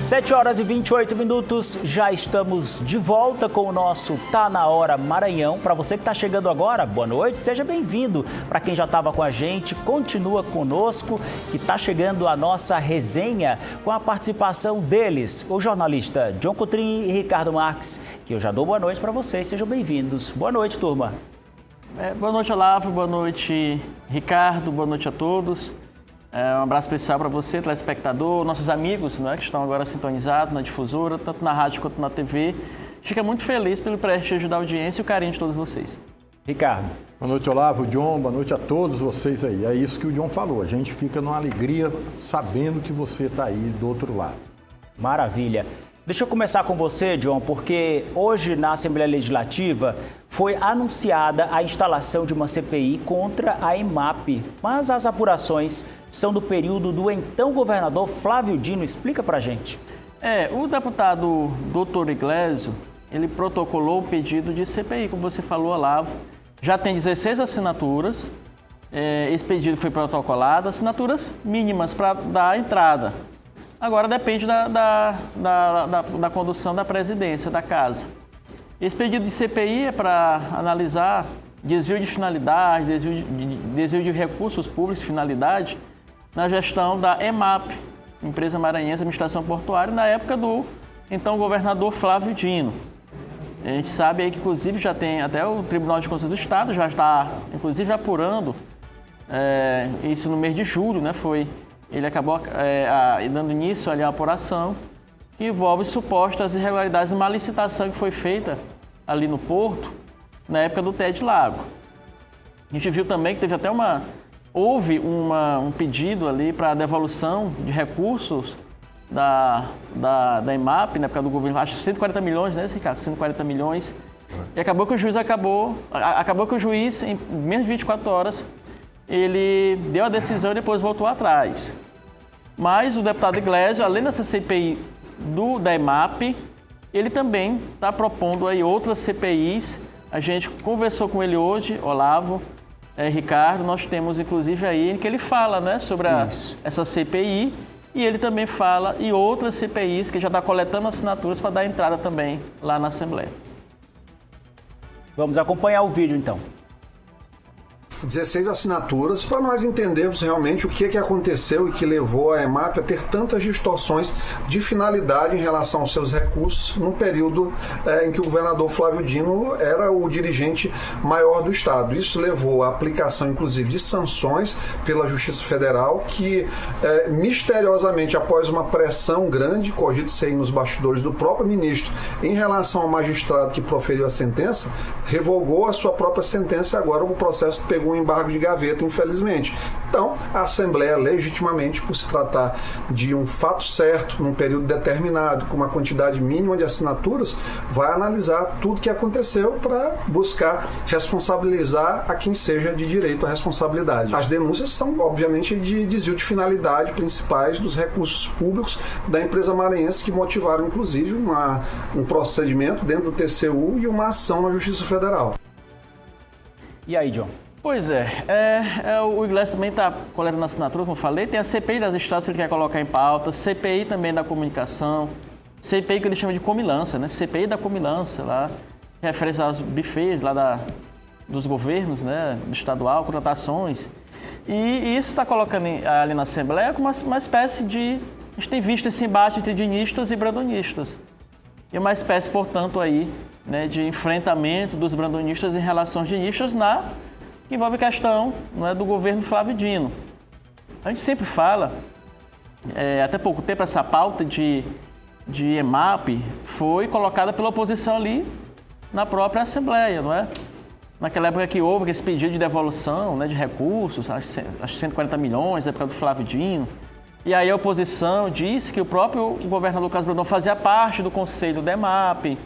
7h28, já estamos de volta com o nosso Tá Na Hora Maranhão. Para você que está chegando agora, boa noite, seja bem-vindo. Para quem já estava com a gente, continua conosco, que está chegando a nossa resenha com a participação deles, o jornalista John Coutrin e Ricardo Marques, que eu já dou boa noite para vocês, sejam bem-vindos. Boa noite, turma. Boa noite, Olavo, boa noite, Ricardo, boa noite a todos. Um abraço especial para você, telespectador, nossos amigos, né, que estão agora sintonizados na difusora, tanto na rádio quanto na TV. Fica muito feliz pelo prestígio da audiência e o carinho de todos vocês. Ricardo. Boa noite, Olavo, John, boa noite a todos vocês aí. É isso que o John falou, a gente fica numa alegria sabendo que você está aí do outro lado. Maravilha. Deixa eu começar com você, John, porque hoje na Assembleia Legislativa foi anunciada a instalação de uma CPI contra a EMAP, mas as apurações são do período do então governador Flávio Dino. Explica pra gente. O deputado Dr. Iglesio, ele protocolou o pedido de CPI, como você falou, Olavo. Já tem 16 assinaturas, esse pedido foi protocolado, assinaturas mínimas para dar entrada. Agora depende da condução da presidência da casa. Esse pedido de CPI é para analisar desvio de finalidade, desvio de recursos públicos de finalidade na gestão da EMAP, Empresa Maranhense de Administração Portuária, na época do então governador Flávio Dino. A gente sabe aí que, inclusive, já tem até o Tribunal de Contas do Estado, já está, inclusive, apurando isso no mês de julho, né? Ele acabou dando início ali à apuração que envolve supostas irregularidades numa licitação que foi feita ali no Porto, na época do TED Lago. A gente viu também que houve um pedido ali para devolução de recursos da EMAP, na época do governo, acho 140 milhões, né, Ricardo? 140 milhões. E acabou que o juiz, em menos de 24 horas, ele deu a decisão e depois voltou atrás. Mas o deputado Iglesio, além dessa CPI da EMAP, ele também está propondo aí outras CPIs. A gente conversou com ele hoje, Olavo, Ricardo, nós temos inclusive aí em que ele fala, né, sobre essa CPI, e ele também fala em outras CPIs que já está coletando assinaturas para dar entrada também lá na Assembleia. Vamos acompanhar o vídeo então. 16 assinaturas para nós entendermos realmente o que aconteceu e que levou a EMAP a ter tantas distorções de finalidade em relação aos seus recursos no período em que o governador Flávio Dino era o dirigente maior do Estado. Isso levou à aplicação, inclusive, de sanções pela Justiça Federal que, misteriosamente, após uma pressão grande, cogite-se aí nos bastidores do próprio ministro, em relação ao magistrado que proferiu a sentença, revogou a sua própria sentença e agora o processo pegou um embargo de gaveta, infelizmente. Então, a Assembleia, legitimamente, por se tratar de um fato certo, num período determinado, com uma quantidade mínima de assinaturas, vai analisar tudo que aconteceu para buscar responsabilizar a quem seja de direito à responsabilidade. As denúncias são, obviamente, de desvio de finalidade principais dos recursos públicos da empresa maranhense que motivaram, inclusive, um procedimento dentro do TCU e uma ação na Justiça Federal. E aí, John? Pois o Iglesias também está coletando assinatura, como eu falei. Tem a CPI das estradas que ele quer colocar em pauta, CPI também da comunicação, CPI que ele chama de comilança, né? CPI da comilança, lá, referência aos bufês lá dos governos, né? Do estadual, contratações. E isso está colocando ali na Assembleia como uma espécie de... A gente tem visto esse embate entre dinistas e brandonistas. E uma espécie, portanto, aí, né, de enfrentamento dos brandonistas em relação aos dinistas que envolve a questão, não é, do governo Flávio Dino. A gente sempre fala, até pouco tempo, essa pauta de EMAP foi colocada pela oposição ali na própria Assembleia, não é? Naquela época que houve esse pedido de devolução, né, de recursos, acho 140 milhões, na época do Flávio Dino. E aí a oposição disse que o próprio governador Carlos Brandão fazia parte do conselho da EMAP.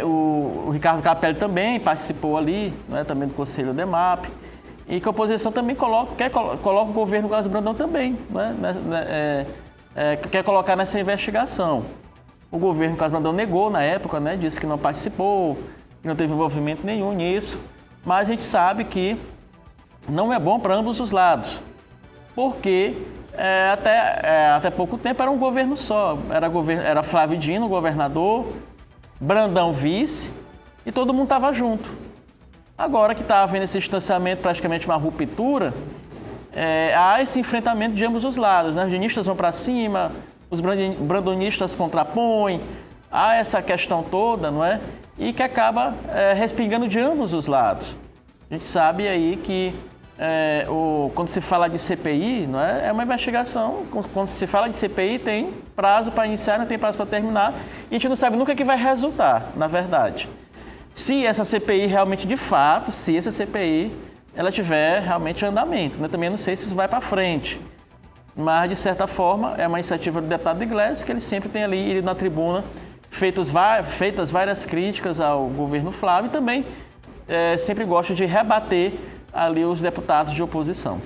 O Ricardo Capelli também participou ali, né, também do conselho da EMAP. E que a oposição também coloca o governo Carlos Brandão também, né, quer colocar nessa investigação. O governo Carlos Brandão negou na época, né, disse que não participou, que não teve envolvimento nenhum nisso. Mas a gente sabe que não é bom para ambos os lados. Porque até pouco tempo era um governo só. Era Flávio Dino, governador, Brandão, vice, e todo mundo estava junto. Agora que está havendo esse distanciamento, praticamente uma ruptura, há esse enfrentamento de ambos os lados, né? Os dinistas vão para cima, os brandonistas contrapõem, há essa questão toda, não é? E que acaba respingando de ambos os lados. A gente sabe aí que quando se fala de CPI, não é uma investigação. Quando se fala de CPI, tem prazo para iniciar, não tem prazo para terminar. E a gente não sabe nunca que vai resultar, na verdade. Se essa CPI realmente, de fato, se essa CPI ela tiver realmente andamento, né? Também não sei se isso vai para frente. Mas, de certa forma, é uma iniciativa do deputado Iglesias, que ele sempre tem ali, ele na tribuna, feitas várias críticas ao governo Flávio e também sempre gosta de rebater ali os deputados de oposição.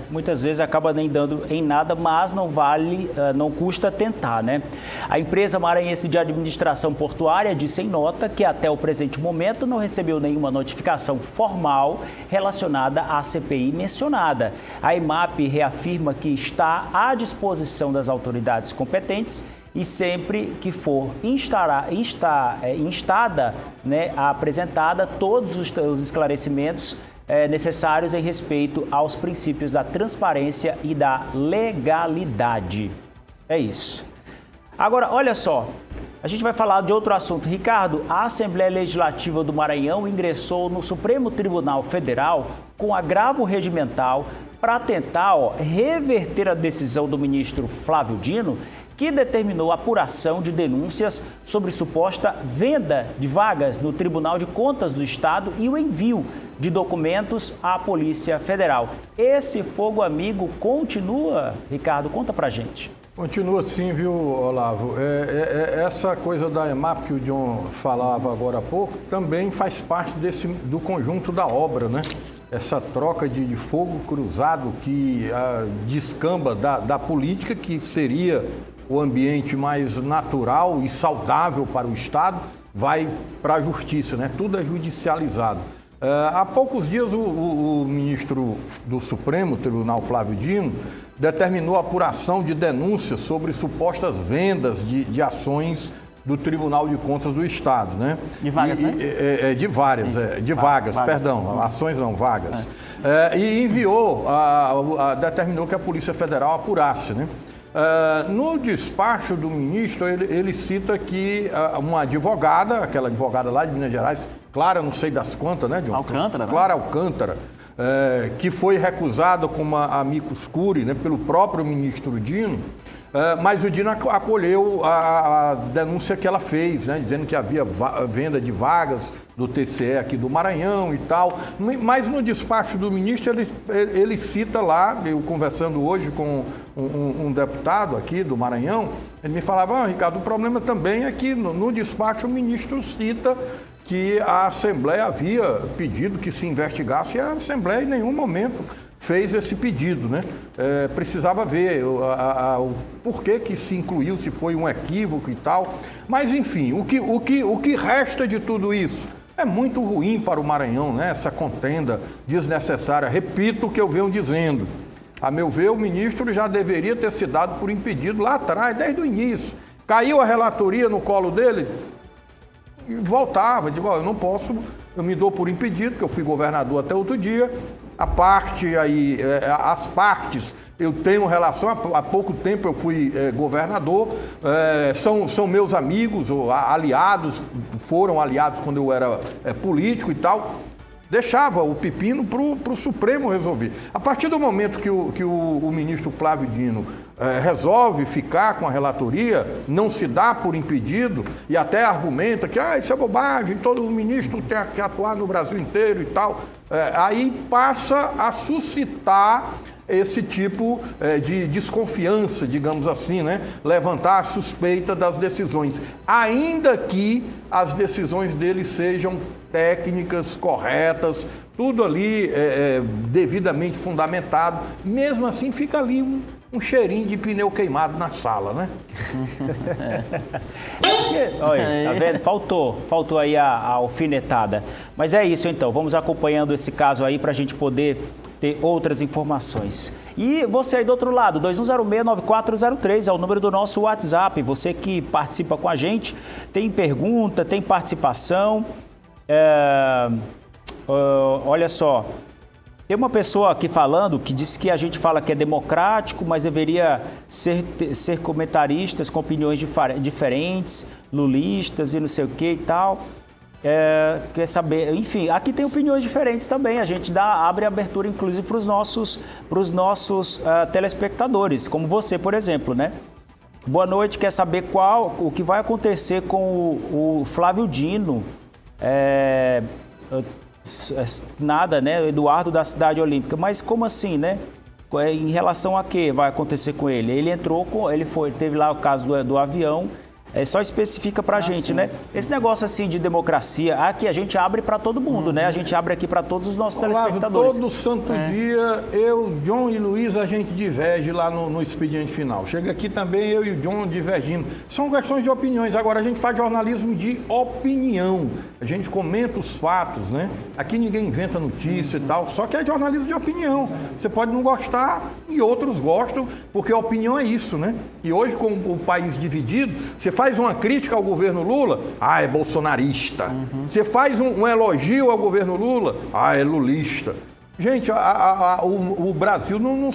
Muitas vezes acaba nem dando em nada, mas não custa tentar, né? A empresa maranhense de administração portuária disse em nota que até o presente momento não recebeu nenhuma notificação formal relacionada à CPI mencionada. A EMAP reafirma que está à disposição das autoridades competentes e sempre que for instada, né, apresentada todos os esclarecimentos necessários em respeito aos princípios da transparência e da legalidade. É isso. Agora, olha só, a gente vai falar de outro assunto. Ricardo, a Assembleia Legislativa do Maranhão ingressou no Supremo Tribunal Federal com agravo regimental para tentar reverter a decisão do ministro Flávio Dino, que determinou a apuração de denúncias sobre suposta venda de vagas no Tribunal de Contas do Estado e o envio de documentos à Polícia Federal. Esse fogo amigo continua? Ricardo, conta pra gente. Continua sim, viu, Olavo? Essa coisa da EMAP que o John falava agora há pouco também faz parte do conjunto da obra, né? Essa troca de fogo cruzado que descamba da política, que seria o ambiente mais natural e saudável para o Estado, vai para a Justiça, né? Tudo é judicializado. Há poucos dias o ministro do Supremo Tribunal, Flávio Dino, determinou a apuração de denúncias sobre supostas vendas de ações do Tribunal de Contas do Estado, né? De vagas, né? De várias, de vagas, perdão, ações não, vagas. E enviou, determinou que a Polícia Federal apurasse, né? No despacho do ministro, ele cita que uma advogada, aquela advogada lá de Minas Gerais, Clara, não sei das quantas, né, John? Alcântara, né? Clara Alcântara, que foi recusada como amicus curiae, né, pelo próprio ministro Dino, mas o Dino acolheu a denúncia que ela fez, né, dizendo que havia venda de vagas do TCE aqui do Maranhão e tal. Mas no despacho do ministro, ele cita lá, eu conversando hoje com um deputado aqui do Maranhão, ele me falava, Ricardo, o problema também é que no despacho o ministro cita que a Assembleia havia pedido que se investigasse e a Assembleia em nenhum momento fez esse pedido, né? Precisava ver o porquê que se incluiu, se foi um equívoco e tal. Mas, enfim, o que resta de tudo isso? É muito ruim para o Maranhão, né? Essa contenda desnecessária. Repito o que eu venho dizendo. A meu ver, o ministro já deveria ter se dado por impedido lá atrás, desde o início. Caiu a relatoria no colo dele, e voltava, digo, eu não posso, eu me dou por impedido, porque eu fui governador até outro dia, as partes, eu tenho relação, há pouco tempo eu fui governador, são meus amigos, ou aliados, foram aliados quando eu era político e tal, deixava o pepino para o Supremo resolver. A partir do momento que o ministro Flávio Dino resolve ficar com a relatoria, não se dá por impedido e até argumenta que isso é bobagem, todo ministro tem que atuar no Brasil inteiro e tal, aí passa a suscitar esse tipo de desconfiança, digamos assim, né? Levantar a suspeita das decisões, ainda que as decisões dele sejam técnicas, corretas, tudo ali devidamente fundamentado, mesmo assim fica ali um cheirinho de pneu queimado na sala, né? Olha, tá vendo? Faltou aí a alfinetada. Mas é isso então, vamos acompanhando esse caso aí para a gente poder ter outras informações. E você aí do outro lado, 2106-9403 é o número do nosso WhatsApp. Você que participa com a gente, tem pergunta, tem participação. Olha só, tem uma pessoa aqui falando que disse que a gente fala que é democrático, mas deveria ser comentaristas com opiniões diferentes, lulistas e não sei o que e tal. Quer saber, enfim, aqui tem opiniões diferentes também, a gente abre abertura inclusive para os nossos telespectadores, como você, por exemplo, né? Boa noite, quer saber o que vai acontecer com o Flávio Dino, nada, né, o Eduardo da Cidade Olímpica, mas como assim, né? Em relação a que vai acontecer com ele? Ele teve lá o caso do avião. Só especifica pra gente, sim, né? Esse negócio assim de democracia, aqui a gente abre para todo mundo, né? A gente abre aqui para todos os nossos telespectadores. Todo santo dia, eu, John e Luiz, a gente diverge lá no expediente final. Chega aqui também, eu e o John divergindo. São questões de opiniões. Agora, a gente faz jornalismo de opinião. A gente comenta os fatos, né? Aqui ninguém inventa notícia e tal, só que é jornalismo de opinião. Você pode não gostar e outros gostam, porque a opinião é isso, né? E hoje, com o país dividido, você faz uma crítica ao governo Lula, é bolsonarista. Você faz um elogio ao governo Lula, é lulista. Gente, o Brasil não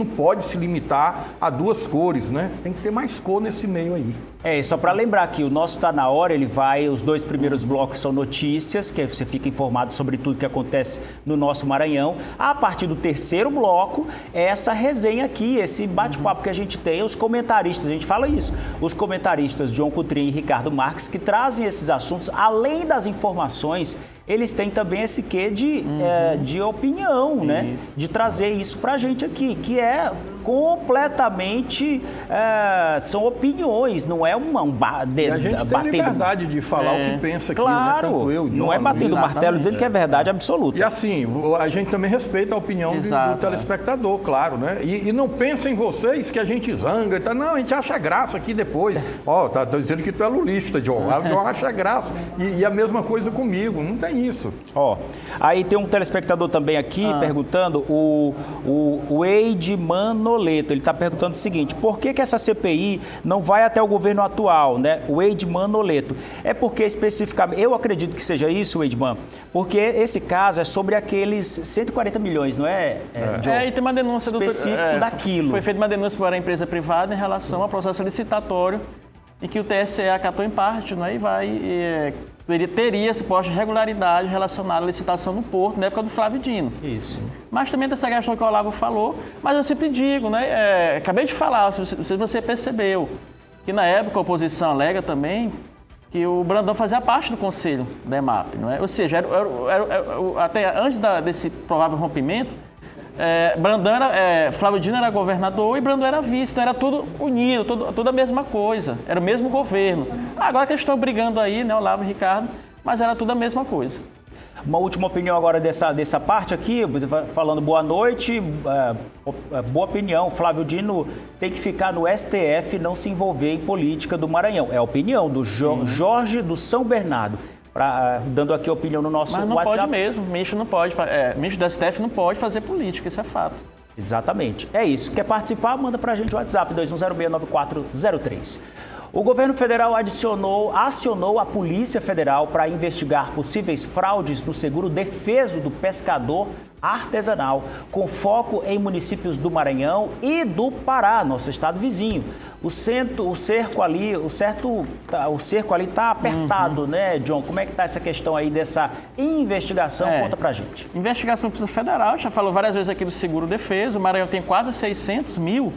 pode se limitar a duas cores, né? Tem que ter mais cor nesse meio aí. Só para lembrar que o nosso Tá Na Hora, os 2 primeiros blocos são notícias, que você fica informado sobre tudo que acontece no nosso Maranhão. A partir do 3º bloco, essa resenha aqui, esse bate-papo que a gente tem, os comentaristas, a gente fala isso, os comentaristas John Coutrinho e Ricardo Marques, que trazem esses assuntos, além das informações, eles têm também esse quê de opinião, né? De trazer isso pra gente aqui, que é completamente... são opiniões, não é e a gente tem liberdade de falar o que pensa aqui, claro, né? Tanto eu, não é batendo martelo dizendo que é verdade absoluta. E assim, a gente também respeita a opinião do telespectador, claro, né? E não pensem vocês que a gente zanga, tá? Não, a gente acha graça aqui depois. Tá dizendo que tu é lulista, John. O John acha graça. E a mesma coisa comigo, não tem isso. Aí tem um telespectador também aqui perguntando, o Eide Manoleto, ele está perguntando o seguinte: por que essa CPI não vai até o governo atual, né? O Eide Manoleto. É porque especificamente, eu acredito que seja isso, Eidman, porque esse caso é sobre aqueles 140 milhões, não é, John? E tem uma denúncia específico daquilo. Foi feita uma denúncia para a empresa privada em relação ao processo licitatório em que o TSE acatou em parte, né? E teria suposta irregularidade relacionada à licitação no Porto na época do Flávio Dino. Isso. Mas também dessa questão que o Olavo falou, mas eu sempre digo, né? Acabei de falar, se você percebeu, que na época a oposição alega também que o Brandão fazia parte do conselho da EMAP, não é? Ou seja, até antes desse provável rompimento, Flávio Dino era governador e Brandão era vice, então era tudo unido, tudo a mesma coisa, era o mesmo governo. Agora que eles estão brigando aí, né, Olavo e Ricardo, mas era tudo a mesma coisa. Uma última opinião agora dessa parte aqui, falando boa noite, boa opinião, Flávio Dino tem que ficar no STF e não se envolver em política do Maranhão. É a opinião do Jorge do São Bernardo. Dando aqui a opinião no nosso WhatsApp. Mas não pode mesmo, ministro não pode, ministro do STF não pode fazer política, isso é fato. Exatamente, é isso. Quer participar? Manda pra gente o WhatsApp 2106-9403. O governo federal acionou a Polícia Federal para investigar possíveis fraudes no seguro defeso do pescador artesanal, com foco em municípios do Maranhão e do Pará, nosso estado vizinho. O cerco ali está apertado, né, John? Como é que está essa questão aí dessa investigação? Conta pra gente. Investigação da Polícia Federal, já falou várias vezes aqui do seguro defeso. O Maranhão tem quase 600 mil,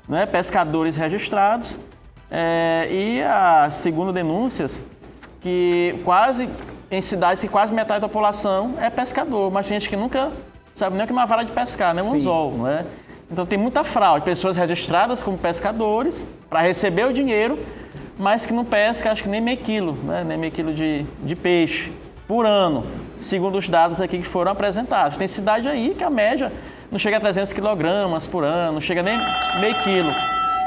né, pescadores registrados. Segundo denúncias, que em cidades que quase metade da população é pescador, mas tem gente que nunca sabe nem o que é uma vara de pescar, nem um anzol, não é? Então tem muita fraude, pessoas registradas como pescadores para receber o dinheiro, mas que não pesca, acho que nem meio quilo, né? Nem meio quilo de peixe por ano, segundo os dados aqui que foram apresentados. Tem cidade aí que a média não chega a 300 quilogramas por ano, não chega nem meio quilo.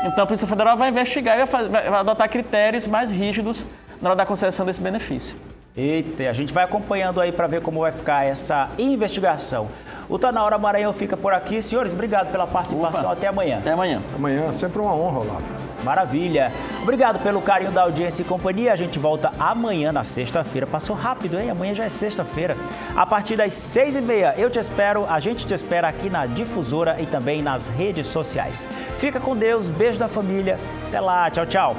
Então a Polícia Federal vai investigar e vai adotar critérios mais rígidos na hora da concessão desse benefício. Eita, a gente vai acompanhando aí para ver como vai ficar essa investigação. O Tá Na Hora Maranhão fica por aqui. Senhores, obrigado pela participação. Até amanhã. Até amanhã. Amanhã é sempre uma honra, Olavo. Maravilha. Obrigado pelo carinho da audiência e companhia. A gente volta amanhã na sexta-feira. Passou rápido, hein? Amanhã já é sexta-feira. A partir das 6h30, eu te espero, a gente te espera aqui na Difusora e também nas redes sociais. Fica com Deus, beijo da família. Até lá, tchau, tchau.